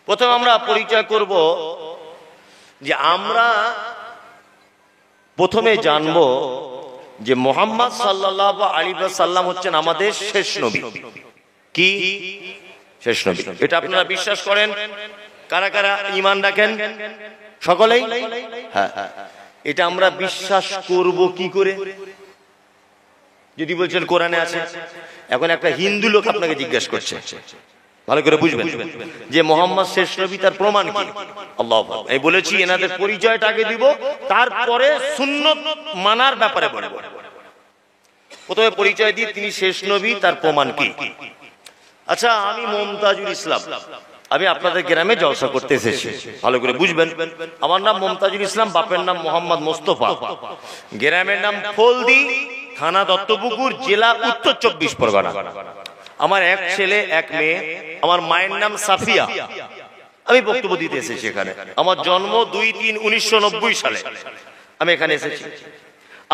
প্রথমে আমরা পরিচয় করব যে আমরা প্রথমে জানব যে মুহাম্মদ সাল্লাল্লাহু আলাইহি ওয়াসাল্লাম হচ্ছেন আমাদের শেষ নবী। কি শেষ নবী? এটা আপনারা বিশ্বাস করেন? কারা কারা ঈমান রাখেন? সকলেই? হ্যাঁ। এটা আমরা বিশ্বাস করব কি করে? যদি বলছেন কোরআনে আছে। এখন একটা হিন্দু লোক আপনাকে জিজ্ঞেস করছে, ভালো করে বুঝবেন যে মুহাম্মদ শেষ নবী, তার প্রমাণ কি? আল্লাহু আকবার। আমি বলেছি এনাদের পরিচয়টা আগে দিব, তারপরে সুন্নত মানার ব্যাপারে বলবো। প্রথমে পরিচয় দিয়ে তিনি শেষ নবী, তার প্রমাণ কি? আচ্ছা, আমি মুমতাজুল ইসলাম, আমি আপনাদের গ্রামে জলসা করতে এসেছি, ভালো করে বুঝবেন। আমার নাম মুমতাজুল ইসলাম, বাপের নাম মোহাম্মদ মোস্তফা, গ্রামের নাম ফলদি, থানা দত্তপুকুর, জেলা উত্তর 24 পরগনা। আমার এক ছেলে এক মেয়ে, আমার মায়ের নাম সাফিয়া। আমি বক্তব্য দিতে এসেছি এখানে। আমার জন্ম 2-3-1990 সালে আমি এখানে এসেছি।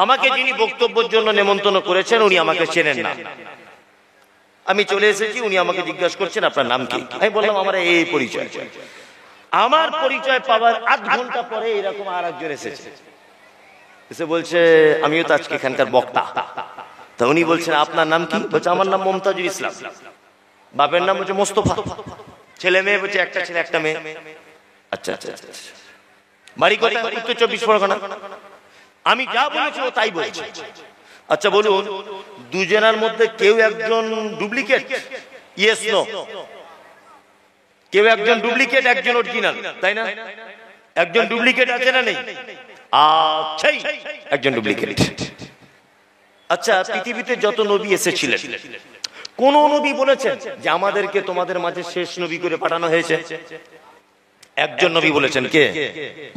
আমাকে যিনি বক্তব্যের জন্য নেমন্তন্ন করেছেন উনি আমাকে চেনেন না। আমি চলে এসেছি, উনি আমাকে জিজ্ঞাসা করছেন আপনার নাম কি? আমি বললাম আমার এই পরিচয়। আমার পরিচয় পাওয়ার আধ ঘন্টা পরে এরকম আর একজন এসেছে, এসে বলছে আমিও তো আজকে এখানকার বক্তা। তা উনি বলছেন আপনার নাম কি? বলছে আমার নাম মুমতাজুল ইসলাম, বাপের নাম হচ্ছে মোস্তফা, ছেলে মেয়ে বলছে একটা ছেলে একটা মেয়ে। আচ্ছা আচ্ছা, বাড়ি কোথায়? উত্তর 24 পরগনা। আমি যা বলেছি ও তাই বলছে। আচ্ছা বলুন, দুজনের মধ্যে কেউ একজন ডুপ্লিকেট? Yes no? কেউ একজন ডুপ্লিকেট, একজন অরিজিনাল, তাই না? একজন ডুপ্লিকেট আছে না নেই? আচ্ছা, একজন ডুপ্লিকেট। আচ্ছা, পৃথিবীতে যত নবী এসেছিলেন কোন নবী বলেছেন যে আমাদেরকে তোমাদের মাঝে শেষ নবী করে পাঠানো হয়েছে? একজন নবী বলেছেন। কে?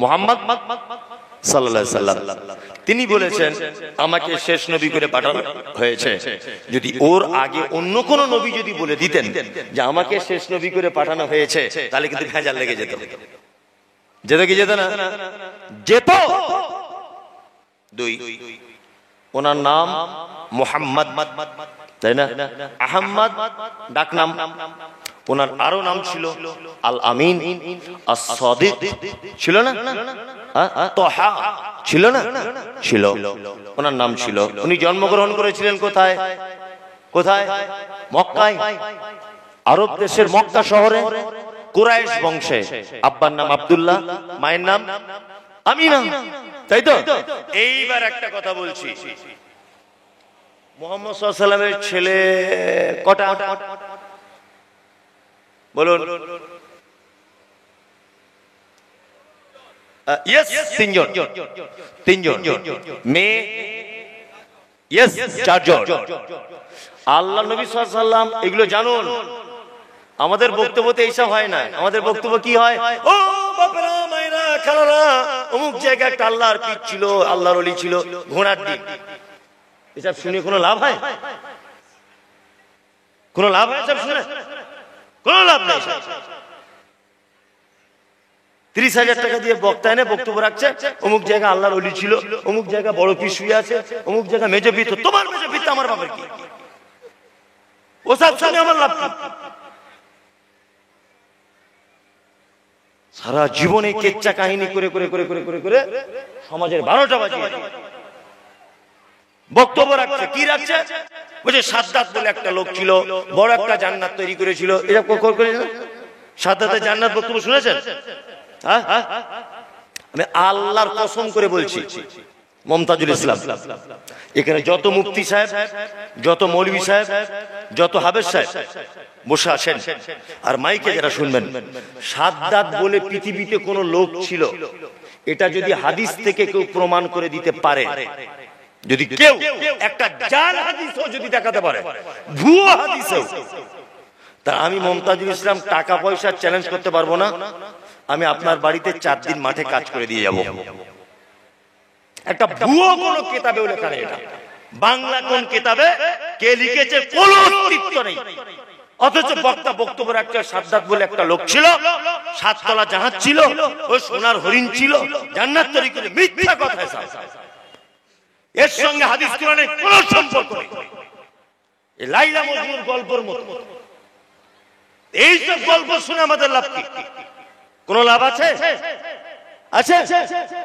মুহাম্মদ সাল্লাল্লাহু আলাইহি সাল্লাম। তিনি বলেছেন আমাকে শেষ নবী করে পাঠানো হয়েছে। যদি ওর আগে অন্য কোন নবী যদি বলে দিতেন যে আমাকে শেষ নবী করে পাঠানো হয়েছে, তাহলে কিন্তু ভেজাল লেগে যেত। যেত কি যেত না? যেত। দুই, ওনার নাম মুহাম্মদ, তাই না? আহমদ ডাকনাম। ওনার আরো নাম ছিল আল আমিন, আস-সাদিক, ছিল না? তোহা ছিল না? ছিল। ওনার নাম ছিল। উনি জন্মগ্রহণ করেছিলেন কোথায়? কোথায়? মক্কায়, আরব দেশের মক্কা শহরে, কুরাইশ বংশে। আব্বার নাম আব্দুল্লাহ, মায়ের নাম আমিনা, তাই তো? এইবার একটা কথা বলছি, মুহাম্মদ সাল্লাল্লাহু আলাইহি ওয়াসাল্লামের ছেলে কটা? বলুন। ইয়েস, তিনজন। মেয়ে ইয়েস, চারজন। আল্লাহ নবী সাল্লাল্লাহু আলাইহি ওয়াসাল্লাম, এগুলো জানুন। আমাদের বক্তব্যতে এইসব হয় না। আমাদের বক্তব্য কি হয়? ও বাপরা মায়েরা খালারা, অমুক জায়গায় একটা আল্লাহর পীর ছিল, আল্লাহর ওলি ছিল, ঘোড়ার ডিম। এসব শুনে কোনো লাভ হয়? কোনো লাভ হয় সব শুনে? কোনো লাভ নেই। 30,000 টাকা দিয়ে বক্তা এনে বক্তব্য রাখছে, অমুক জায়গায় আল্লাহর ওলি ছিল, অমুক জায়গায় বড় পীর শুয়ে আছে, অমুক জায়গায় মেজো পীর। তোমার মেজো পীর আমার বাবার কি? ওসব শুনে আমার লাভ কি? সারা জীবনে কেচ্চা কাহিনী করে করে করে করে করে করে সমাজের 12টা বাজিয়ে বক্তব্য রাখছে। কি রাখছে? বলছে সাদ্দাত বলে একটা লোক ছিল, বড় একটা জান্নাত তৈরি করেছিল। এটা করে সাদ্দাতের জান্নাত বক্তব্য শুনেছেন? আমি আল্লাহর কসম করে বলছি, মুমতাজুল ইসলাম, এখানে যত মুফতি সাহেব, যত মৌলভী সাহেব, যত হাফেজ সাহেব বসে আছেন আর মাইকে যারা শুনবেন, সাদ্দাত বলে পৃথিবীতে কোন লোক ছিল, এটা যদি হাদিস থেকে কেউ প্রমাণ করে দিতে পারে, যদি কেউ একটা জাল হাদিসও যদি দেখাতে পারে, ভুয়া হাদিসও, তা আমি মুমতাজুল ইসলাম টাকা পয়সা চ্যালেঞ্জ করতে পারবো না। আমি আপনার বাড়িতে 4 দিন মাঠে কাজ করে দিয়ে যাব। একটা ভুয়ো কোন কিতাবেও লেখা নেই, এটা বাংলা কোন কিতাবে কে লিখেছে কোন অস্তিত্ব নেই। অথচ বক্তা বক্তব্য রাখছে সাদ্দাত বলে একটা লোক ছিল, 7 তলা জাহাজ ছিল, ওই সোনার হরিণ ছিল, জান্নাত তৈরি করে। মিথ্যা কথা সব। এর সঙ্গে হাদিস কোরআনের কোনো সম্পর্ক নেই। এই লাইলা মজনুর গল্পের মতো। এইসব গল্প শুনে আমাদের লাভ কি? কোন লাভ আছে? আছে?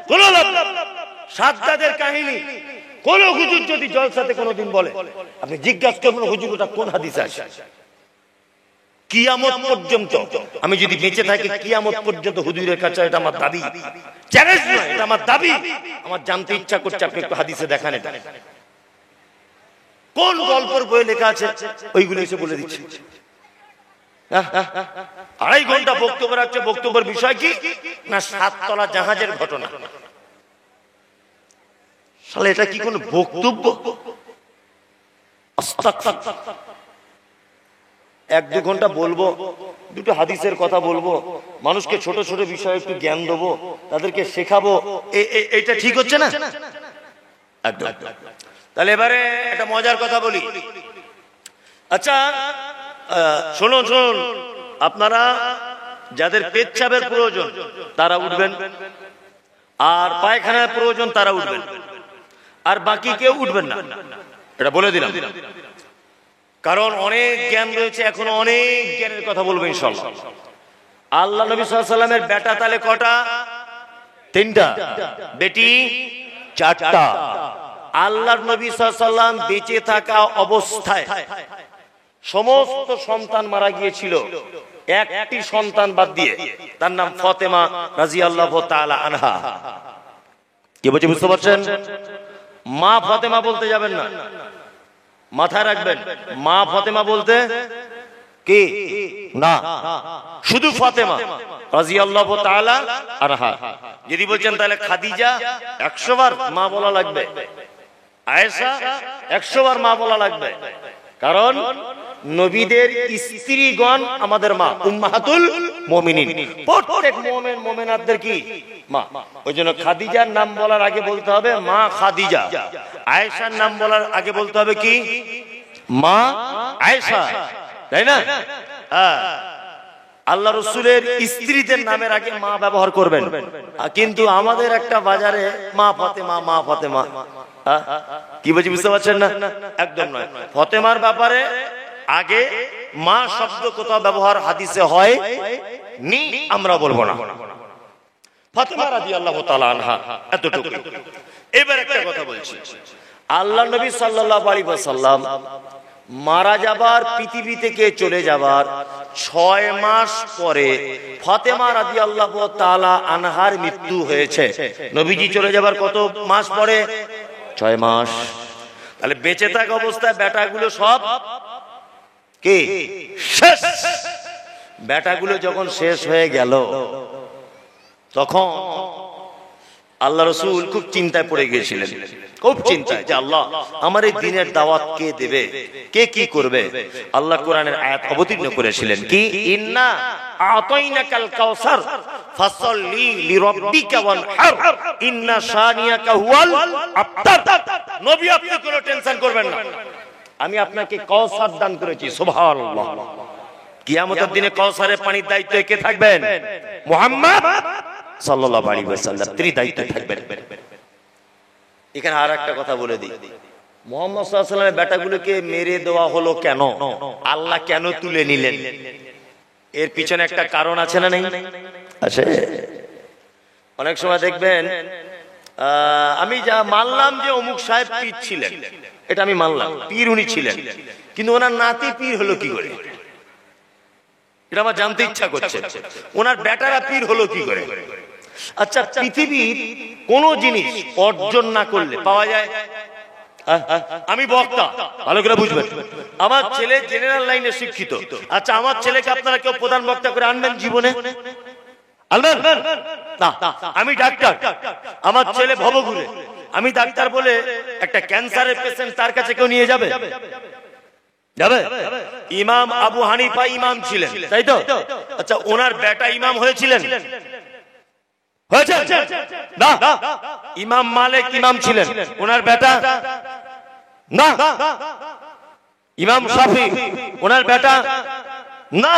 কোন লাভ? সাজ্জাদের কাহিনী কোন হুজুর যদি জলসাতে কোনদিন বলে, আপনি জিজ্ঞাসা করবেন হুজুর ওটা কোন হাদিসে আছে? কিয়ামত পর্যন্ত, আমি যদি বেঁচে থাকি কিয়ামত পর্যন্ত হুজুরের কাছে এটা আমার দাবি, চ্যালেঞ্জ নয়, এটা আমার দাবি। আমার জানতে ইচ্ছা করছে, আপনি একটু হাদিসে দেখান এটা কোন গল্পের বইয়ে লেখা আছে, ওইগুলো এসে বলে দিচ্ছে। 2.5 ঘন্টা বক্তব্য রাখছে, বক্তব্যের বিষয় কি না 7 তলা জাহাজের ঘটনা। শালা এটা কি কোন বক্তব্য? আস্তাগফিরুল্লাহ। 1-2 ঘন্টা বলবো, দুটো হাদিসের কথা বলবো, মানুষকে ছোট ছোট বিষয়ে একটু জ্ঞান দেবো, তাদেরকে শেখাবো, এটা ঠিক হচ্ছে না একদম। তাহলে এবারে একটা মজার কথা বলি। আচ্ছা শুনুন শুনুন, আপনারা যাদের পেচ্ছাবের প্রয়োজন তারা উঠবেন, আর পায়খানার প্রয়োজন তারা উঠবেন, আর বাকি কেউ উঠবেন না, এটা বলে দিলাম। কারণ অনেক জ্ঞান রয়েছে, এখন অনেক জ্ঞানের কথা বলবো ইনশাআল্লাহ। আল্লাহ নবী সাল্লাল্লাহু আলাইহি ওয়াসাল্লামের বেটা তাহলে কটা? 3টা, বেটি 4টা। আল্লাহর নবী সাল্লাল্লাহু আলাইহি ওয়াসাল্লাম বেঁচে থাকা অবস্থায় সমস্ত সন্তান মারা গিয়েছিল, একটি সন্তান বাদ দিয়ে, তার নাম ফাতেমা রাদিয়াল্লাহু তাআলা আনহা। কি বলছে বুঝতে পারছেন? মা ফাতেমা বলতে যাবেন না, মাথায় রাখবেন, মা ফাতেমা বলতে কি না, শুধু ফাতেমা রাদিয়াল্লাহু তাআলা আনহা। যদি বলছেন তাহলে খাদিজা 100 বার মা বলা লাগবে, আয়েশা 100 বার মা বলা লাগবে, কারণ নবীদের স্ত্রীগণ আমাদের মা, উম্মাহাতুল মুমিনিন, প্রত্যেক মুমিন মুমিনাতদের কি মা। ওইজন্য খাদিজার নাম বলার আগে বলতে হবে মা খাদিজা, আয়েশার নাম বলার আগে বলতে হবে কি মা আয়েশা, তাই না? আল্লাহ রাসূলের স্ত্রীদের নামের আগে মা ব্যবহার করবেন, কিন্তু আমাদের একটা বাজারে মা ফাতেমা, মা ফাতেমা, কি বলছি বুঝতে পারছেন না? একদম নয়। ফাতেমার ব্যাপারে আগে মা শব্দ কোথাও ব্যবহার হাদিসে হয় নি, আমরা বলবো না। ফাতেমা রাদিয়াল্লাহু তাআলা আনহা, এতটুকু। এবার একটা কথা বলছি, আল্লাহ নবী সাল্লাল্লাহু আলাইহি ওয়াসাল্লাম মারা যাবার, পৃথিবী থেকে চলে যাবার 6 মাস পরে ফাতেমা রাদিয়াল্লাহু তাআলা আনহার মৃত্যু হয়েছে। নবীজি চলে যাবার কত মাস পরে? 6 মাস। তাহলে বেঁচে থাকা অবস্থায় বেটাগুলো সব কি শেষ। বেটাগুলো যখন শেষ হয়ে গেল, তখন আল্লাহ রাসূল খুব চিন্তায় পড়ে গিয়েছিলেন, খুব চিন্তায় যে আল্লাহ আমার এই দ্বীনের দাওয়াত কে দেবে, কে কি করবে। আল্লাহ কোরআনের আয়াত অবতীর্ণ করেছিলেন কি, ইন্না আতাইনাকাল কাউসার ফাসাল্লি লিরাব্বিকা ওয়ানহার ইন্না শানিয়াকা হুয়াল আবতার। নবী আপনি কোনো টেনশন করবেন না, আমি আপনাকে কাউসার দান করেছি। সুবহানাল্লাহ। কিয়ামতের দিনে কাউসারের পানির দায়িত্ব কে থাকবেন? মুহাম্মদ সাল্লাল্লাহু আলাইহি ওয়াসাল্লাম, তিনি দায়িত্ব থাকবেন। এখানে আর একটা কথা বলে দিই, মুহাম্মদ সাল্লাল্লাহু আলাইহি ওয়াসাল্লামের বেটাগুলোকে মেরে দেওয়া হলো কেন? আল্লাহ কেন তুলে নিলেন? এর পিছনে একটা কারণ আছে না নেই? আছে। অনেক সময় দেখবেন, আমি যা মানলাম যে অমুক সাহেব পীর ছিলেন, এটা আমি মানলাম, পীর উনি ছিলেন, কিন্তু ওনার নাতি পীর হলো কি করে? এটা আমার জানতে ইচ্ছা করছে। ওনার বেটারা পীর হলো কি করে? আচ্ছা, পৃথিবীর কোন জিনিস অর্জন না করলে পাওয়া যায়? আমি বক্তা, ভালো করে বুঝবেন, আমার ছেলে জেনারেল লাইনে শিক্ষিত। আচ্ছা, আমার ছেলেকে আপনারা কেউ প্রধান বক্তা করে আনবেন জীবনে? আনবেন না। আমি ডাক্তার, আমার ছেলে ভবঘুরে, আমি ডাক্তার বলে একটা ক্যান্সারের পেশেন্ট তার কাছে কেউ নিয়ে যাবে? যাবে? ইমাম আবু হানিফা ইমাম ছিলেন, তাই তো? আচ্ছা, ওনার বেটা ইমাম হয়েছিলেন? হয়েছে না। ইমাম মালিক ইমাম ছিলেন, ওনার বেটা না। ইমাম শাফি ওনার বেটা না।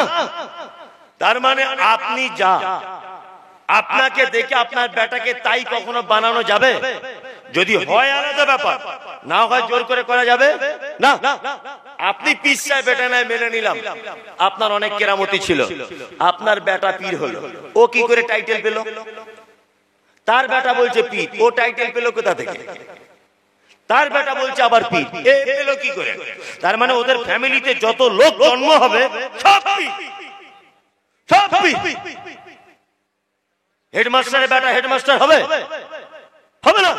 তার মানে আপনি যা, আপনাকে দেখে আপনার বেটাকে তাই কখনো বানানো যাবে? যদি হয় আলাদা ব্যাপার, না হয় জোর করে করা যাবে না। আপনি পীর সাহেব বেটা নাই মেনে নিলাম, আপনার অনেক কেরামতি ছিল, আপনার বেটা পীর হলো, ও কি করে টাইটেল পেল? তার বেটা বলছে পীর, ও টাইটেল পেল কোথা থেকে? তার বেটা বলছে আবার পীর, এ পেল কি করে? তার মানে ওদের ফ্যামিলিতে যত লোক জন্ম হবে সব পীর, সব পীর। হেডমাস্টারের বেটা হেডমাস্টার হবে? হবে না,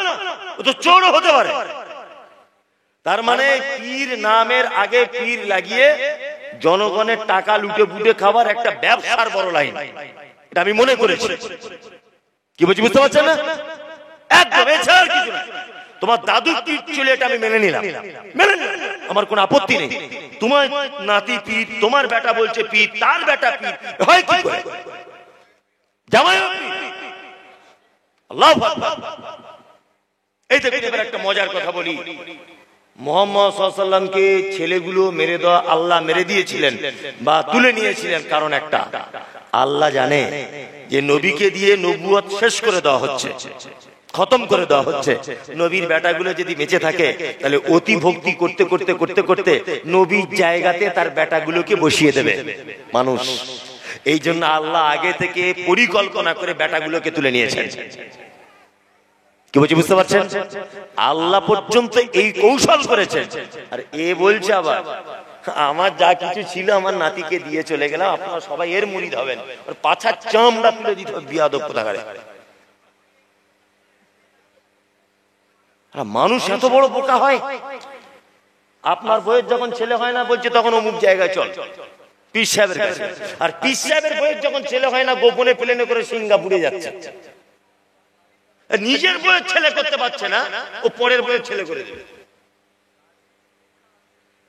ও তো চোরও হতে পারে। তার মানে পীর নামের আগে পীর লাগিয়ে জনগণের টাকা লুটে পুটে খাবার একটা ব্যবসার বড় লাইন, এটা আমি মনে করেছি। কি বলছি বুঝতে পারছেন না? একদম এছাড়া কিছু না। তোমার দাদু পীর ছিল, এটা আমি মেনে নিলাম, মেনে নিলাম, আমার কোনো আপত্তি নেই। তোমার নাতি পীর, তোমার বেটা বলছে পীর, তার বেটা পীর, হয় কি করে? জামাই আল্লাহু আকবার। এই দেখুন, এবার একটা মজার কথা বলি। মুহাম্মদ সাল্লাল্লাহু আলাইহি ওয়াসাল্লামকে ছেলেগুলো মেরে দেওয়া আল্লাহ মেরে দিয়েছিলেন বা তুলে নিয়েছিলেন, কারণ একটা, আল্লাহ জানে যে নবীকে দিয়ে নবুয়ত শেষ করে দেওয়া হচ্ছে, খতম করে দেওয়া হচ্ছে। নবীর বেটাগুলো যদি বেঁচে থাকে তাহলে অতি ভক্তি করতে করতে করতে করতে নবীর জায়গাতে তার বেটাগুলোকে বসিয়ে দেবে মানুষ। এই জন্য আল্লাহ আগে থেকে পরিকল্পনা করে বেটাগুলোকে তুলে নিয়েছেন। কি বলছি বুঝতে পারছেন? আল্লাহ পর্যন্ত এই কৌশল করেছেন। আর এ বলছে আবার আমার যা কিছু ছিল আমার নাতিকে দিয়ে চলে গেলাম, আপনারা সবাই এর মুরিদ হবেন, আর পাছার চামড়া তুলে দিতে হবে। বিয়াদব কোথাকারে। মানুষ এত বড় বোকা হয়? আপনার বইয়ের যখন ছেলে হয় না বলছে তখন অমুক জায়গায় চল পীর সাহেবের কাছে, আর পীর সাহেবের বইয়ের যখন ছেলে হয় না গোপনে প্লেনে করে সিঙ্গাপুরে যাচ্ছে। নিজের বইয়ের ছেলে করতে পারছে না, ও পরের বইয়ের ছেলে করে দেবে।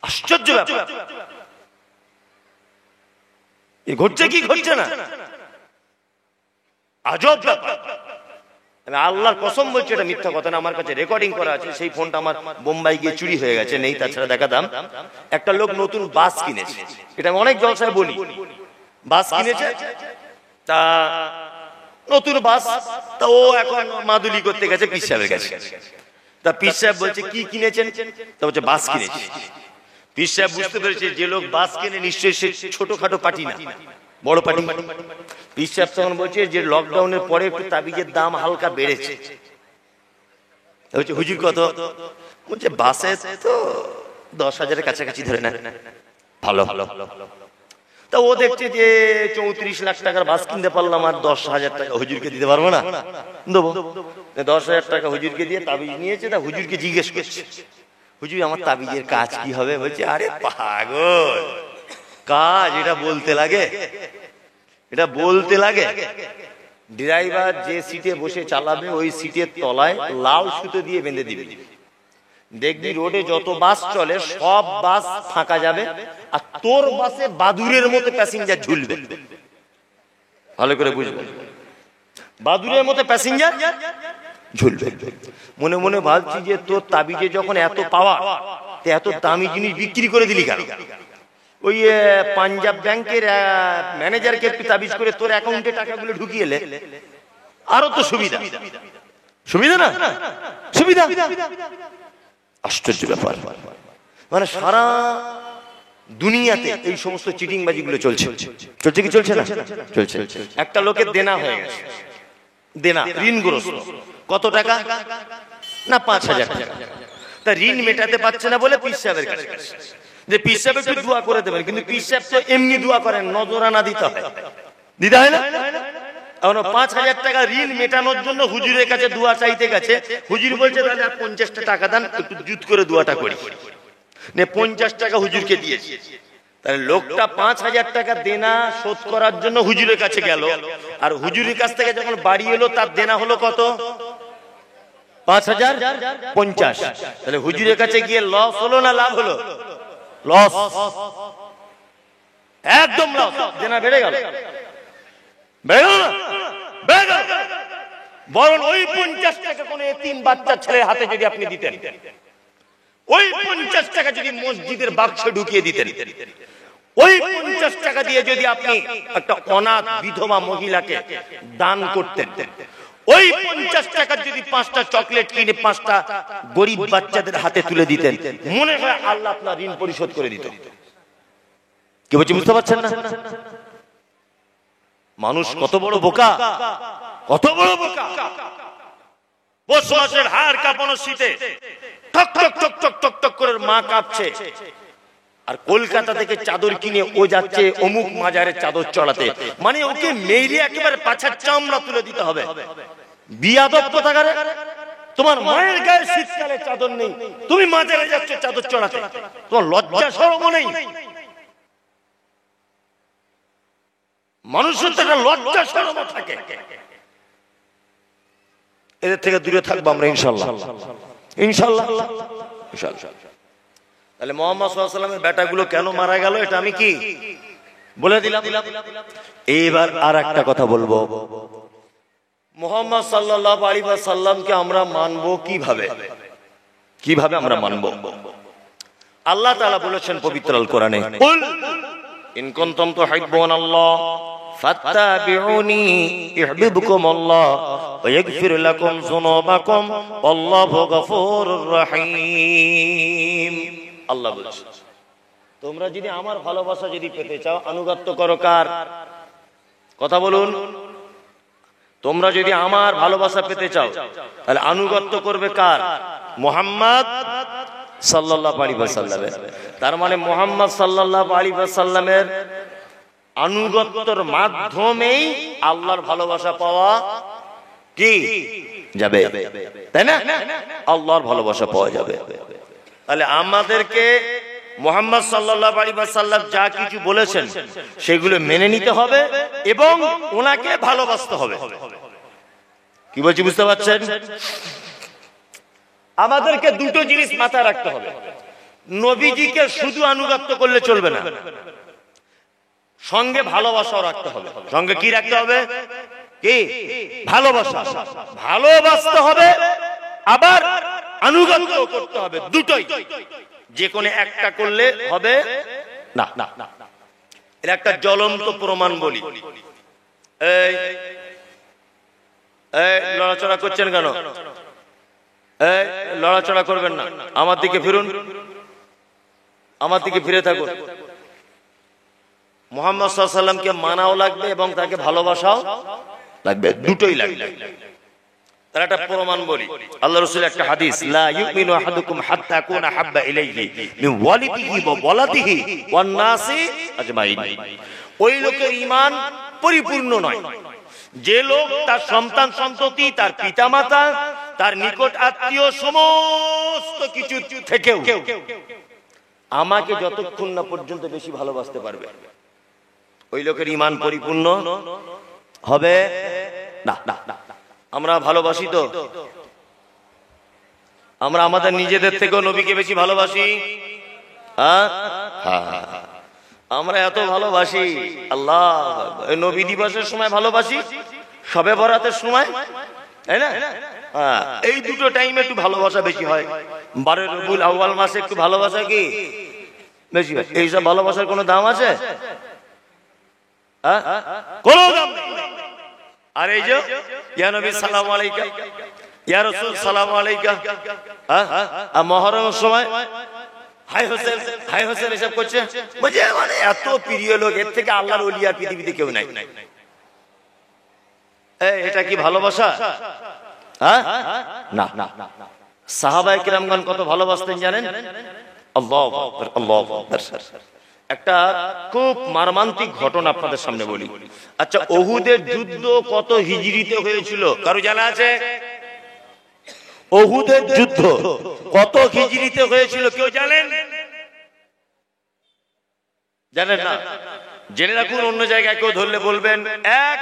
আশ্চর্য ব্যাপার। এ ঘটছে কি ঘটছে না, আজব ব্যাপার। আমি আল্লাহর কসম বলছি, এটা মিথ্যা কথা না, আমার কাছে রেকর্ডিং করা আছে। সেই ফোনটা আমার বোম্বাই গিয়ে চুরি হয়ে গেছে, নেই, তাছাড়া দেখাতাম। একটা লোক নতুন বাস কিনেছে, এটা আমি অনেক জলসায় বলি। বাস কিনেছে, তা নতুন বাস, তা ও এখন মাদুলি করতে গেছে পীর সাহেবের কাছে। তা পীর সাহেব বলছে কি কিনেছেন? তা বলছে বাস কিনেছি। পীর সাহেব বুঝতে পেরেছে যে লোক বাস কিনে নিশ্চয়ই সে ছোটখাটো পার্টি না, বড় পার্টি। পীর সাহেব তখন বলছে যে লকডাউনের পরে একটু তাবিজের দাম হালকা বেড়েছে। বলছে হুজুর কত? বলছে বাসে তো 10,000-এর কাছাকাছি ধরে না। ভালো ভালো। তা ও দেখছে যে 34 লাখ টাকার বাস কিনতে পারলাম, আর 10,000 টাকা হুজুরকে দিতে পারবো না, দেবো। 10,000 টাকা হুজুরকে দিয়ে তাবিজ নিয়েছে। তা হুজুরকে জিজ্ঞেস করছে, হুজুর আমার তাবিজের কাজ কি হবে? বলছে আরে পাগল, কাজ এটা বলতে লাগে, এটা বলতে লাগে। ড্রাইভার যে সিটে বসে চালাবে ওই সিটের তলায় লাল সুতো দিয়ে বেঁধে দিবে। দেখবি রোডে যত বাস চলে সব বাস ফাঁকা যাবে, আর তোর বাসে বাদুরের মতো প্যাসেঞ্জার ঝুলবে। ভালো করে বুঝবে, বাদুরের মতো প্যাসেঞ্জার ঝুলবে। মনে মনে ভাবছি যে তোর তাবিজে যখন এত পাওয়া, এত দামি জিনিস বিক্রি করে দিলি কেন? ওই পাঞ্জাব ব্যাংকের ম্যানেজারকে একটু তাবিজ করে তোর অ্যাকাউন্টে টাকাগুলো ঢুকিয়ে এলে আরো তো সুবিধা। সুবিধা না সুবিধা? আশ্চর্য ব্যাপার। মানে সারা দুনিয়াতে এই সমস্ত চিটিংবাজি গুলো চলছে। চলছে কি চলছে না? চলছে। একটা লোকের দেনা হয়ে গেছে, দেনা, ঋণগ্রস্ত। কত টাকা? না 5,000 টাকা। তা ঋণ মেটাতে পারছে না বলে পীর সাহেবের কাছে যে পীর সাহেব একটু দোয়া করে দেবেন। কিন্তু পীর সাহেব তো এমনি দোয়া করেন, নজরানা দিতে হয়, দিতে হয় না? 5,000 টাকা ঋণ মেটানোর জন্য হুজুরের কাছে দোয়া চাইতে গেছে। হুজুর বলছে তাহলে 50টা টাকা দেন, একটু জুত করে দোয়াটা করি। 50 টাকা হুজুরকে দিয়েছে। তাহলে লোকটা 5,000 টাকা দেনা শোধ করার জন্য হুজুরের কাছে গেল, আর হুজুরের কাছ থেকে যখন বাড়ি এলো তার দেনা হলো কত? 5,050। তাহলে হুজুরের কাছে গিয়ে লস হলো না লাভ হলো? লস, একদম লস। দেনা বেড়ে গেল, বেড়ে গেল না? বেড়ে গেল। বরং ওই 50 টাকা কোন এতিম বাচ্চা ছেলের হাতে যদি আপনি দিতেন, ওই 50 টাকা যদি মসজিদের বাক্সে ঢুকিয়ে দিতেন, ওই 50 টাকা দিয়ে যদি আপনি একটা অনাথ বিধবা মহিলাকে দান করতেন, ওই 50 টাকার যদি 5টা চকলেট কিনে 5টা গরিব বাচ্চাদের হাতে তুলে দিতেন, মনে হয় আল্লাহ আপনার ঋণ পরিশোধ করে দিত। কি বলছি বুঝতে পারছেন না? মানুষ কত বড় বোকা, কত বড় বোকা। পৌষ মাসের হাড় কাঁপানো শীতে টক টক টক টক টক টক করে মা কাঁপছে, আর কলকাতা থেকে চাদর কিনে ও যাচ্ছে অমুক মাজারে চাদর চড়াতে, মানে ওকে মেরে একেবারে পাছার চামড়া তুলে দিতে হবে। বিয়াদব কোথাকারে, তোমার মায়ের গায়ে শীতকালে চাদর নেই, তুমি মাজারে যাচ্ছ চাদর চড়াতে, তোমার লজ্জা শরম নেই? মানুষের তো একটা লজ্জা শরম থাকে। এদের থেকে দূরে থাকবো আমরা ইনশাআল্লাহ, ইনশাআল্লাহ, ইনশাআল্লাহ। তাহলে মুহাম্মদ সাল্লাল্লাহু আলাইহি ওয়াসাল্লামের বেটাগুলো কেন মারা গেল এটা আমি কি বলে দিলাম। এইবার আর একটা কথা বলবো, মুহাম্মদ সাল্লাল্লাহু আলাইহি ওয়াসাল্লামকে আমরা মানবো কিভাবে, কিভাবে আমরা মানবো? আল্লাহ তাআলা বলেছেন পবিত্র আল কোরআনে, কুল ইন কুনতুম তুহিব্বুনাল্লাহ ফাত্তাবিউনি ইউহিব্বুকুমুল্লাহ ওয়া ইয়াগফির লাকুম যুনুবাকুম আল্লাহু গফুরুর রহিম। আল্লাহ বলেছে, তোমরা যদি আমার ভালোবাসা যদি পেতে চাও, আনুগত্য করো কার? কথা বলুন। তোমরা যদি আমার ভালোবাসা পেতে চাও তাহলে আনুগত্য করবে কার? মুহাম্মদ সাল্লাল্লাহু আলাইহি ওয়াসাল্লামের। তার মানে মুহাম্মদ সাল্লাল্লাহু আলাইহি ওয়াসাল্লামের আনুগত্যের মাধ্যমেই আল্লাহর ভালোবাসা পাওয়া কি যাবে, তাই না? আল্লাহর ভালোবাসা পাওয়া যাবে। তাহলে আমাদেরকে মুহাম্মদ সাল্লাল্লাহু আলাইহি ওয়াসাল্লাম যা কিছু বলেছেন সেগুলো মেনে নিতে হবে এবং ওনাকে ভালোবাসতে হবে। কি বলছি বুঝতে পারছেন? আমাদেরকে দুটো জিনিস মাথায় রাখতে হবে। নবীজিকে শুধু আনুগত্য করলে চলবে না, সঙ্গে ভালোবাসাও রাখতে হবে। সঙ্গে কি রাখতে হবে? কি? ভালোবাসা। ভালোবাসতে হবে আবার আনুগত্য করতে হবে, দুটোই। যে কোনো একটা করলে হবে না। এর একটা জ্বলন্ত প্রমাণ বলি। এই লড়াচড়া করছেন কেন? এই লড়াচড়া করবেন না, আমার দিকে ফিরুন, আমার দিকে ফিরে থাকুন। মুহাম্মদ সাল্লাল্লাহু আলাইহি ওয়াসাল্লামকে মানাও লাগবে এবং তাকে ভালোবাসাও লাগবে, দুটোই লাগবে। তার একটা প্রমাণ বলি। আল্লাহ রাসূল একটা হাদিস, লা ইউমিনু আহাদুকুম হাত্তা কুনা হাব্বা ইলাইহি মিন ওয়ালিদিহি ওয়া ওয়ালাদিহি ওয়ান নাসি আজমাইন। ওই লোকের ঈমান পরিপূর্ণ নয় যে লোক তার সন্তান সন্ততি, তার পিতামাতা, তার নিকট আত্মীয় সমস্ত কিছু থেকেও আমাকে যতক্ষণ না পর্যন্ত বেশি ভালোবাসতে পারবে, ওই লোকের ঈমান পরিপূর্ণ হবে না। আমরা ভালোবাসি তো, আমরা আমাদের নিজেদের থেকেও নবীকে বেশি ভালোবাসি। আমরা এত ভালোবাসি, আল্লাহ নবী দিবসের সময় ভালোবাসি, শবে বরাতের সময়, তাই না? এই দুটো টাইমে একটু ভালোবাসা বেশি হয়। 12 রবিউল আউয়াল মাসে একটু ভালোবাসা কি বেশি হয়। এইসব ভালোবাসার কোনো দাম আছে? কোনো দাম নেই। আর এই যে ইয়া নবী সাল্লাল্লাহু আলাইকা, ইয়া রাসূল সাল্লাল্লাহু আলাইকা, মুহররমের সময় হাই হোসেন, হাই হোসেন এসব করছে, বুঝে মানে এত প্রিয় লোক, এর থেকে আল্লাহর ওলি আর পৃথিবীতে কেউ নাই। এটা কি ভালোবাসা? না। সাহাবায়ে কিরামগণ কত ভালোবাসতেন জানেন? আল্লাহু আকবার, আল্লাহু আকবার। একটা খুব মর্মান্তিক ঘটনা আপনাদের সামনে বলি। আচ্ছা, উহুদের যুদ্ধ কত হিজরিতে হয়েছিল কারো জানা আছে? উহুদের যুদ্ধ কত হিজরিতে হয়েছিল কেউ জানেন? জানেন না? জেনে রাখুন, অন্য জায়গায় কেউ ধরলে বলবেন। এক,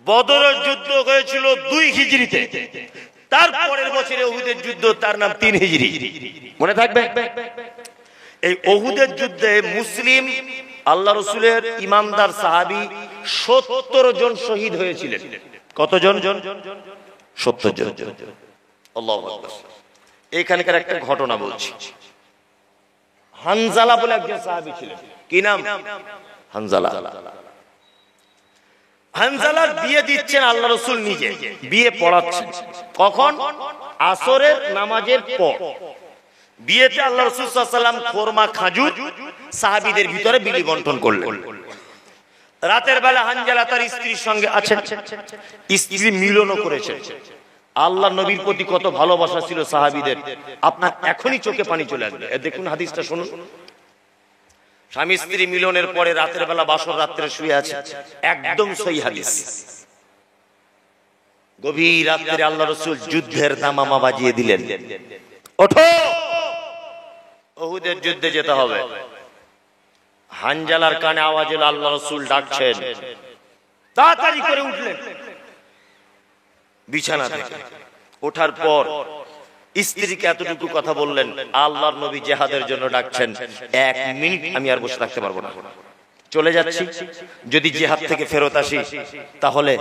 বদরের যুদ্ধ হয়েছিল 2 হিজরিতে, তারপরের বছরে উহুদের যুদ্ধ, তার নাম 3 হিজরি। মনে থাকবে? এই উহুদের যুদ্ধে মুসলিম আল্লাহ রাসূলের ইমানদার সাহাবী 70 জন শহীদ হয়েছিলেন। কতজন? 70 জন। আল্লাহু আকবার। এখানকার একটা ঘটনা বলছি। হানজালা বলে একজন সাহাবী ছিলেন। কি নাম? হানজালা। হানজালার বিয়ে দিচ্ছেন আল্লাহ রাসূল নিজে, বিয়ে পড়াচ্ছেন। কখন? আসরের নামাজের পর। বিয়েতে আল্লাহ রাসূল সাল্লাল্লাহু আলাইহি ওয়াসাল্লাম খোরমা খাজুর সাহাবীদের ভিতরে বিলি বন্টন করলেন। রাতের বেলা হানজালা তার স্ত্রীর সঙ্গে আছেন, স্ত্রী মিলনও করেছেন। আল্লাহ নবীর প্রতি কত ভালোবাসা ছিল সাহাবীদের, আপনার এখনই চোখে পানি চলে আসবে। দেখুন হাদিসটা শুনুন। স্বামী স্ত্রী মিলনের পরে রাতের বেলা বাসর রাত্রে শুয়ে আছে, একদম সহিহ হাদিস। গভীর রাত্রে আল্লাহ রাসূল যুদ্ধের দামামা বাজিয়ে দিলেন, ওঠো উহুদের যুদ্ধে যেতে হবে। হানজালার কানে আওয়াজ এলো, আল্লাহ রাসূল ডাকছেন। তাড়াতাড়ি করে উঠলেন বিছানা থেকে। ওঠার পর স্ত্রীকে এতটুকু কথা বললেন, আল্লাহর নবী জিহাদের জন্য ডাকছেন, 1 মিনিট আমি আর বসে থাকতে পারবো না, চলে যাচ্ছি। যদি জিহাদ থেকে ফেরত আসি তাহলে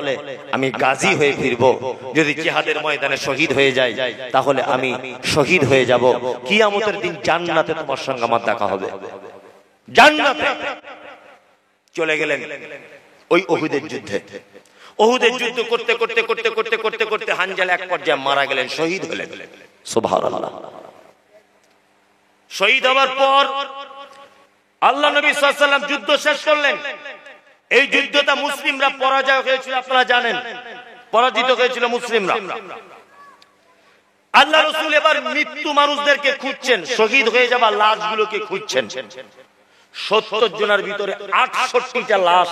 আমি গাজী হয়ে ফিরবো, যদি জিহাদের ময়দানে শহীদ হয়ে যাই তাহলে আমি শহীদ হয়ে যাব। কিয়ামতের দিন জান্নাতে তোমার সঙ্গে আমার দেখা হবে, জান্নাতে। চলে গেলেন ওই উহুদের যুদ্ধে। উহুদের যুদ্ধ করতে করতে করতে করতে করতে করতে হানজালা এক পর্যায়ে মারা গেলেন, শহীদ হলেন। সুবহানাল্লাহ। শহীদ হওয়ার পর আল্লাহ নবী সাল্লাল্লাহু আলাইহি ওয়াসাল্লাম যুদ্ধ শেষ করলেন। এই যুদ্ধটা মুসলিমরা পরাজয় হয়েছিল, আপনারা জানেন, পরাজিত হয়েছিল মুসলিমরা। আল্লাহ রাসূল এবার মৃত্যু মানুষদেরকে খুঁজছেন, শহীদ হয়ে যাওয়া লাশগুলোকে খুঁজছেন। 70 জনের ভিতরে 68টা লাশ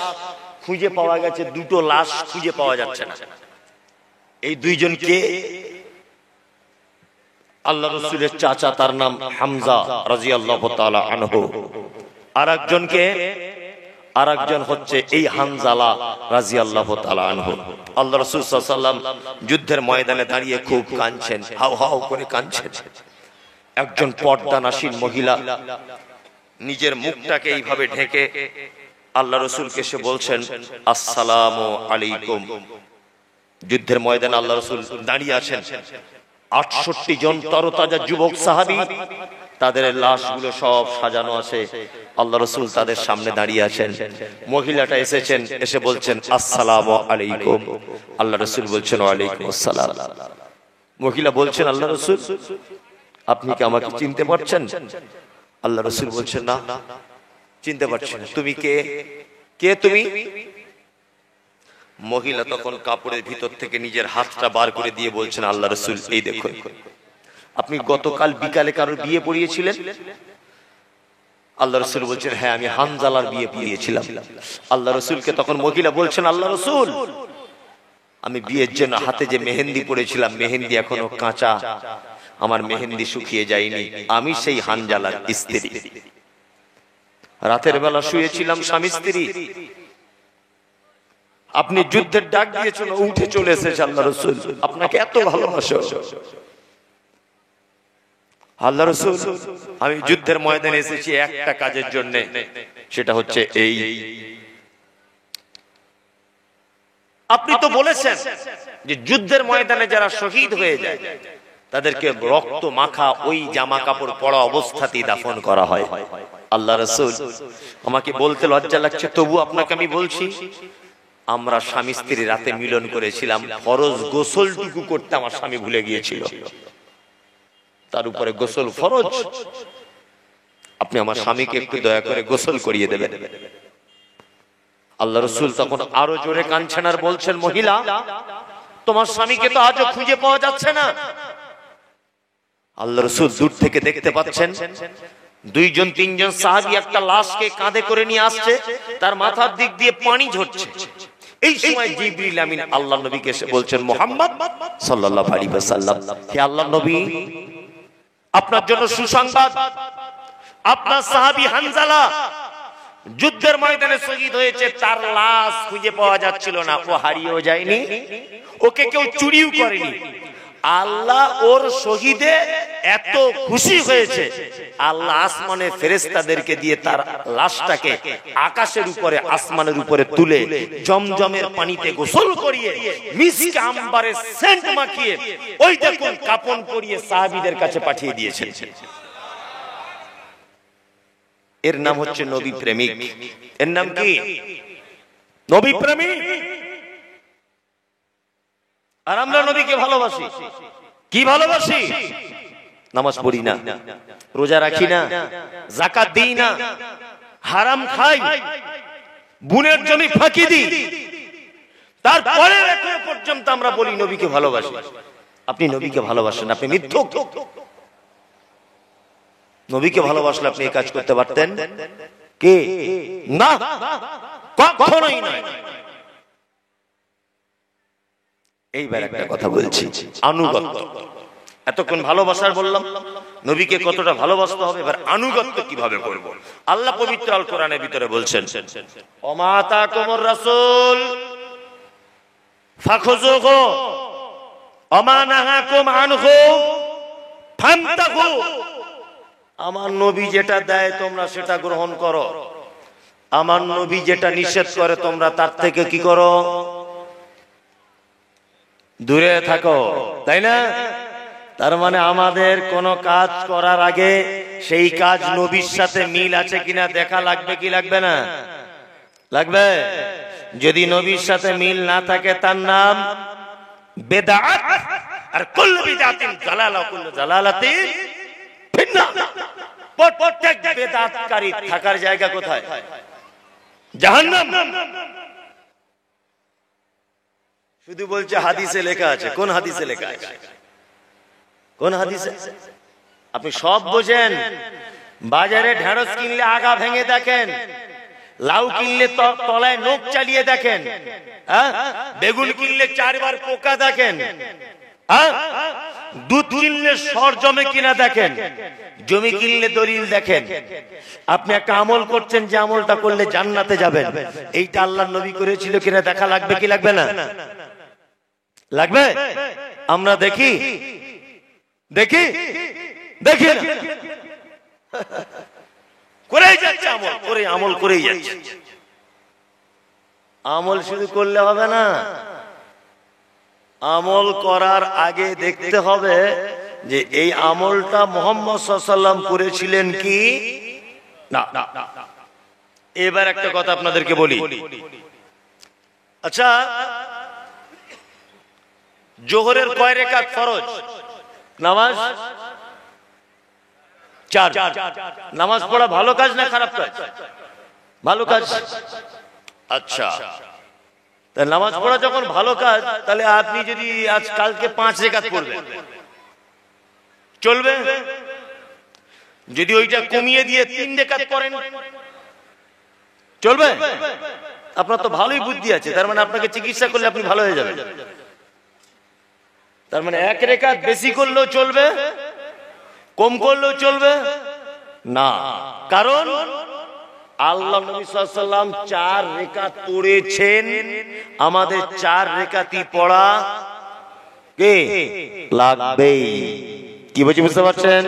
খুঁজে পাওয়া গেছে, 2টো লাশ খুঁজে পাওয়া যাচ্ছে না। এই 2 জন কে? আল্লাহ রাসূলের চাচা, তার নাম হামজা রাদিয়াল্লাহু তাআলা আনহু। আরেকজন হচ্ছে এই হানজালা রাদিয়াল্লাহু তাআলা আনহু। আল্লাহ রাসূল সাল্লাল্লাহু আলাইহি ওয়াসাল্লাম যুদ্ধের ময়দানে দাঁড়িয়ে খুব কাঁদছেন, হাউ হাউ করে কাঁদছেন। একজন পর্দানাসীন মহিলা নিজের মুখটাকে এইভাবে ঢেকে আল্লাহ রাসূলকে এসে বলছেন, আসসালামু আলাইকুম। যুদ্ধের ময়দানে আল্লাহ রাসূল দাঁড়িয়ে আছেন, 68 জন তরতাজা যুবক সাহাবী, তাদের লাশগুলো সব সাজানো আছে। আল্লাহ রাসূল তাদের সামনে দাঁড়িয়ে আছেন। মহিলাটা এসেছেন, এসে বলছেন আসসালামু আলাইকুম। আল্লাহ রাসূল বলছেন ওয়ালাইকুম আসসালাম। মহিলা বলছেন, আল্লাহ রাসূল আপনি কি আমাকে চিনতে পারছেন? আল্লাহ রাসূল বলছেন, না চিনতে পারছি না। তুমি কে? কে তুমি? মহিলা তখন কাপড়ের ভিতর থেকে নিজের হাতটা বার করে দিয়ে বলছেন, আল্লাহ রাসূল এই দেখুন, আপনি গতকাল বিকালে কারোর বিয়ে পড়িয়েছিলেন? আল্লাহ রাসূল বলছেন, হ্যাঁ আমি হানজালার বিয়ে পড়িয়েছিলাম। আল্লাহ রাসূলকে তখন মহিলা বলছেন, আল্লাহ রাসূল আমি বিয়ের জন্য হাতে যে মেহেন্দি পড়েছিলাম, মেহেন্দি এখনো কাঁচা, আমার মেহেন্দি শুকিয়ে যায়নি, আমি সেই হানজালার স্ত্রী। রাতের বেলা শুয়েছিলাম স্বামী স্ত্রী, আপনি যুদ্ধের ডাক দিয়েছেন, উঠে চলে এসেছে আল্লাহ রাসূল, আপনাকে এত ভালোবাসো। আল্লাহ রাসূল আমি যুদ্ধের ময়দানে এসেছি একটা কাজের জন্য, সেটা হচ্ছে এই, আপনি তো বলেছেন যে যুদ্ধের ময়দানে যারা শহীদ হয়ে যায় তাদেরকে রক্ত মাখা ওই জামা কাপড় পরা অবস্থাতেই দাফন করা হয়। আল্লাহ রাসূল আমাকে বলতে লজ্জা লাগছে, তবু আপনাকে আমি বলছি, আমরা স্বামী স্ত্রী রাতে মিলন করেছিলাম, ফরজ গোসলটুকু করতে আমার স্বামী ভুলে গিয়েছিল, তার উপরে গোসল ফরজ, আপনি আমার স্বামীকে একটু দয়া করে গোসল করিয়ে দেবেন। আল্লাহ রাসূল তখন আরো জোরে কাঁদছেন আর বলছেন, মহিলা তোমার স্বামীকে তো আজও খুঁজে পাওয়া যাচ্ছে না। আল্লাহ রাসূল দূর থেকে দেখতে পাচ্ছেন 2 জন 3 জন সাহাবী একটা লাশকে কাঁধে করে নিয়ে আসছে, তার মাথার দিক দিয়ে পানি ঝরছে। এই সময় জিবরিল আমিন আল্লাহর নবীকে এসে বলছেন, মুহাম্মদ সাল্লাল্লাহু আলাইহি ওয়াসাল্লাম, হে আল্লাহর নবী আপনার জন্য সুসংবাদ, আপনার সাহাবী হানজালা যুদ্ধের ময়দানে শহীদ হয়েছে, তার লাশ খুঁজে পাওয়া যাচ্ছিল না, ও হারিয়েও যায়নি, ওকে কেউ চুরিও করেনি। আল্লাহ ওর শহীদে এত খুশি হয়েছে, আল্লাহ আসমানের ফেরেশতাদেরকে দিয়ে তার লাশটাকে আকাশের উপরে আসমানের উপরে তুলে জমজমের পানিতে গোসল করিয়ে মিসক আম্বারের সেন্ট মাখিয়ে ওই দেখুন কাফন পরিয়ে সাহাবীদের কাছে পাঠিয়ে দিয়েছেন। এর নাম হচ্ছে নবী প্রেমিক। এর নাম কি? নবী প্রেমিক। আর আমরা নবীকে ভালোবাসি। কি ভালোবাসি? নামাজ পড়ি না, রোজা রাখি না, যাকাত দিই না, হারাম খাই, বুনের জমি ফাঁকি দিই, তারপরে এখনো পর্যন্ত আমরা বলি নবীকে ভালোবাসি। আপনি নবীকে ভালোবাসেন, আপনি মিথ্যুক। নবীকে ভালোবাসলে আপনি এই কাজ করতে পারতেন? কে? না, কখনোই নয়। এইবার একটা কথা বলছি, আনুগত্য। এতক্ষণ ভালোবাসার বললাম, নবীকে কতটা ভালোবাসতে হবে, এবার আনুগত্য কিভাবে করব। আল্লাহ পবিত্র আল কোরআনের ভিতরে বলছেন, ওমা আতাকুমুর রাসূল ফাখুযুহু ওমা নাহাকুম আনহু ফান্তাহু। আমার নবী যেটা দেয় তোমরা সেটা গ্রহণ করো, আমার নবী যেটা নিষেধ করে তোমরা তার থেকে কি করো? দূরে থাকো, তাই না? তার মানে আমাদের কোন কাজ করার আগে সেই কাজ নবীর সাথে মিল আছে কিনা দেখা লাগবে কি লাগবে না? লাগবে। যদি নবীর সাথে মিল না থাকে তার নাম বেদাত, আর কুল্লু বিদআতিন দালালা কুল্লু দালালাতিন ফিন্নার। প্রত্যেক বেদাতকারী থাকার জায়গা কোথায়? জাহান্নাম। শুধু বলছে হাদিসে লেখা আছে। কোন হাদিসে লেখা আছে? কোন হাদিসে? আপনি সব বোঝেন। বাজারে ঢেঁড়স কিনলে আগা ভেঙে দেখেন, লাউ কিনলে তলায় নখ চালিয়ে দেখেন, বেগুন কিনলে 4 বার পোকা দেখেন, দুধ কিনলে সর জমে কিনা দেখেন, জমি কিনলে দলিল দেখেন। আপনি একটা আমল করছেন, যে আমলটা করলে জান্নাতে যাবেন, এইটা আল্লাহর নবী করেছিল কিনা দেখা লাগবে কি লাগবে না? লাগবে। আমরা দেখি দেখি দেখি করেই যাচ্ছে, আমল করেই যাচ্ছে। আমল শুধু করলে হবে না, আমল করার আগে দেখতে হবে যে এই আমলটা মুহাম্মদ সাল্লাল্লাহু আলাইহি ওয়াসাল্লাম করেছিলেন কি না। এবার একটা কথা আপনাদেরকে বলি। আচ্ছা, জোহরের কয় রাকাত ফরজ নামাজ? 4। নামাজ পড়া ভালো কাজ না খারাপ কাজ? ভালো কাজ। আচ্ছা, তাহলে নামাজ পড়া যখন ভালো কাজ, তাহলে আপনি যদি আজ কালকে 5 রাকাত পড়বেন চলবে? যদি ওইটা কমিয়ে দিয়ে 3 রাকাত পড়েন চলবে? আপনার তো ভালোই বুদ্ধি আছে, তার মানে আপনাকে চিকিৎসা করলে আপনি ভালো হয়ে যাবেন। তার মানে 1 রাকাত বেশি করলেও চলবে, কম করলেও চলবে না। কারণ আল্লাহ নবী সাল্লাল্লাহু আলাইহি ওয়াসাল্লাম 4 রাকাত পড়েছেন, আমাদের 4 রাকাতই পড়া কে লাগবেই। কি বলছি বুঝতে পারছেন?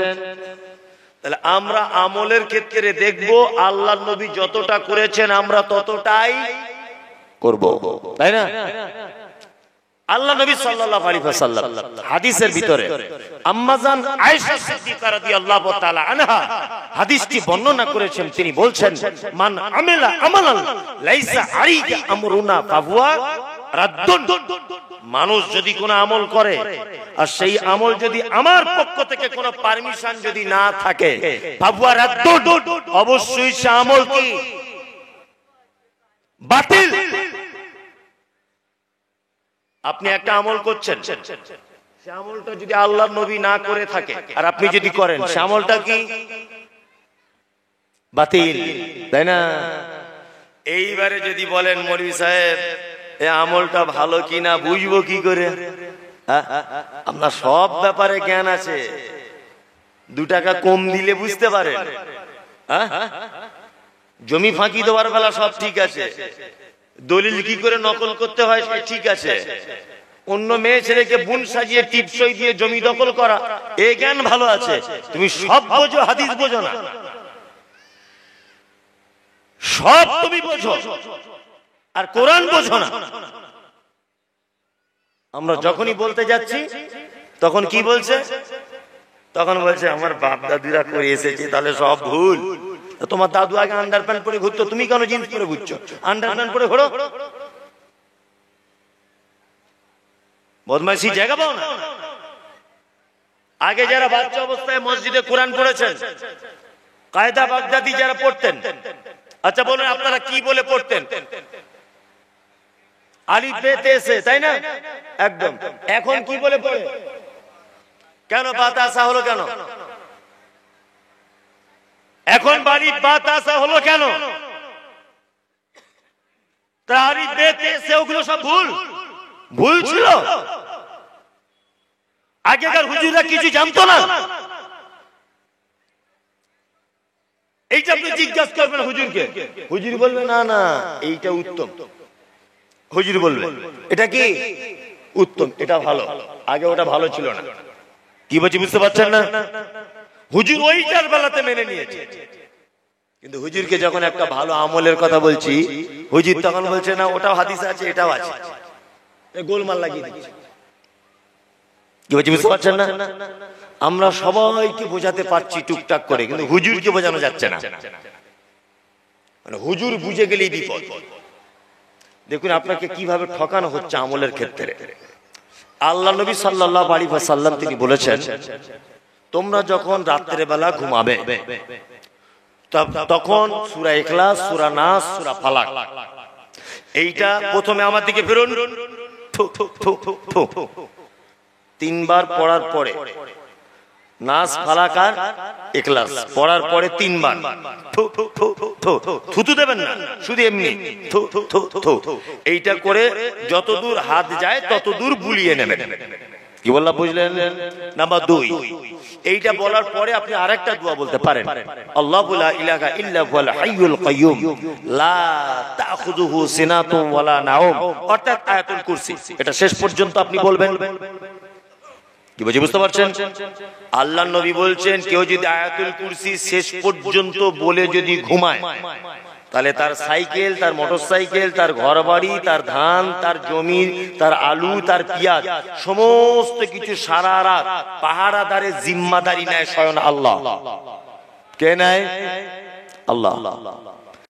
তাহলে আমরা আমলের ক্ষেত্রে দেখব আল্লাহর নবী যতটা করেছেন আমরা ততটাই করব, তাই না? আল্লাহ নবী সাল্লাল্লাহু আলাইহি ওয়াসাল্লাম হাদিসের ভিতরে আম্মা জান আয়েশা সিদ্দিকা রাদিয়াল্লাহু তাআলা আনহা হাদিসটি বর্ণনা করেছেন। তিনি বলছেন, মান আমিলা আমালান লাইসা আলাইহি আমরুনা ফাহুয়া রাদ্দুন। মানুষ যদি কোনো আমল করে আর সেই আমল যদি আমার পক্ষ থেকে কোনো পারমিশন যদি না থাকে, ফাহুয়া রাদ্দুন, অবশ্যই সে আমল কি বাতিল। আপনি একটা আমল করছেন, সে আমলটা যদি আল্লাহর নবী না করে থাকে আর আপনি যদি করেন, সে আমলটা কি বাতিল, তাই না? এইবারে যদি বলেন মৌলভী সাহেব এই আমলটা ভালো কিনা বুঝবো কি করে? আপনার সব ব্যাপারে জ্ঞান আছে, 2 টাকা কম দিলে বুঝতে পারেন। জমি ফাঁকি দেওয়ার বেলা সব ঠিক আছে, দলিল কি করে নকল করতে হয় সে ঠিক আছে, অন্য মেয়ে ছেলেকে বোন সাজিয়ে টিপসই দিয়ে জমি দখল করা, এই জ্ঞান ভালো আছে। তুমি সব বোঝো, হাদিস বোঝো না। সব তুমি বোঝো আর কোরআন বোঝো না। আমরা যখনই বলতে যাচ্ছি তখন কি বলছে? তখন বলছে আমার বাপ দাদুরা করে এসেছে, তাহলে সব ভুল। তোমার দাদু আগে আন্ডারপ্যান্ট পরে ঘুরতো, তুমি কেন জিন্স পরে ঘুরছো? আন্ডারপ্যান্ট পরে ঘোরো। বদমাইশি জায়গা পাও না। আগে যারা বাচ্চা অবস্থায় মসজিদে কোরআন পড়েছেন, কায়দা বাগদাদি যারা পড়তেন, আচ্ছা বলুন আপনারা কি বলে পড়তেন? আলিফ বে তে সে, তাই না? একদম। এখন কি বলে পড়ে? কেন বাতাসা হলো কেন? এখন বাড়ি বাতাসা হলো কেন? আলিফ বে তে সে ওগুলো সব ভুল ছিল। আগেকার হুজুররা কিছু জানতো না। এইটা আপনি জিজ্ঞাসা করবেন হুজুরকে, হুজুর বলবে না না এইটা উত্তম। হুজুর বলবে এটা কি উত্তম, এটা ভালো, আগে ওটা ভালো ছিল না। কি বলছি বুঝতে পারছেন না? হুজুর ওইটার বেলাতে মেনে নিয়েছে, কিন্তু হুজুরকে যখন একটা ভালো আমলের কথা বলছি, হুজুর তখন বলছে না ওটাও হাদিসে আছে এটাও আছে, গোলমাল লাগিয়ে দিচ্ছে। কি বলছি বুঝতে পারছেন না? আমরা সবাইকে বোঝাতে পারছি টুকটাক করে, কিন্তু হুজুরকে বোঝানো যাচ্ছে না। মানে হুজুর বুঝে গেলেই বিপদ। দেখুন আপনাকে কিভাবে ঠকানো হচ্ছে আমলের ক্ষেত্রে। আল্লাহ নবী সাল্লাল্লাহু আলাইহি ওয়াসাল্লাম তিনি বলেছেন, তোমরা যখন রাত্রে বেলা ঘুমাবে তখন সূরা ইখলাস, সূরা নাস, সূরা ফালাক এইটা প্রথমে আমার দিকে ফিরুন, তিনবার পড়ার পরে নাস, ফালাক আর ইখলাস পড়ার পরে তিনবার থুতু দেবেন না, শুধু এমনি এইটা করে যতদূর হাত যায় ততদূর বুলিয়ে নেবেন। কি বললাম বুঝলেন? নাম্বার 2, এইটা বলার পরে আপনি আরেকটা দোয়া বলতে পারেন, আল্লাহু লা ইলাহা ইল্লা হুয়াল হাইয়ুল কাইয়্যুম লা তাখুযুহু সিনাতুন ওয়ালা নাওম, অর্থাৎ আয়াতুল কুরসি। এটা শেষ পর্যন্ত আপনি বলবেন। কি বুঝতে পারছেন? আল্লাহর নবী বলছেন কেউ যদি আয়াতুল কুরসি শেষ পর্যন্ত বলে যদি ঘুমায়, তাহলে তার সাইকেল, তার মোটরসাইকেল, তার ঘরবাড়ি, তার ধান, তার জমি, তার আলু, তার পেঁয়াজ, সমস্ত কিছু সারা রাত পাহারাদারের জিম্মাদারি নেয় স্বয়ং আল্লাহ। কে নেয়? আল্লাহ।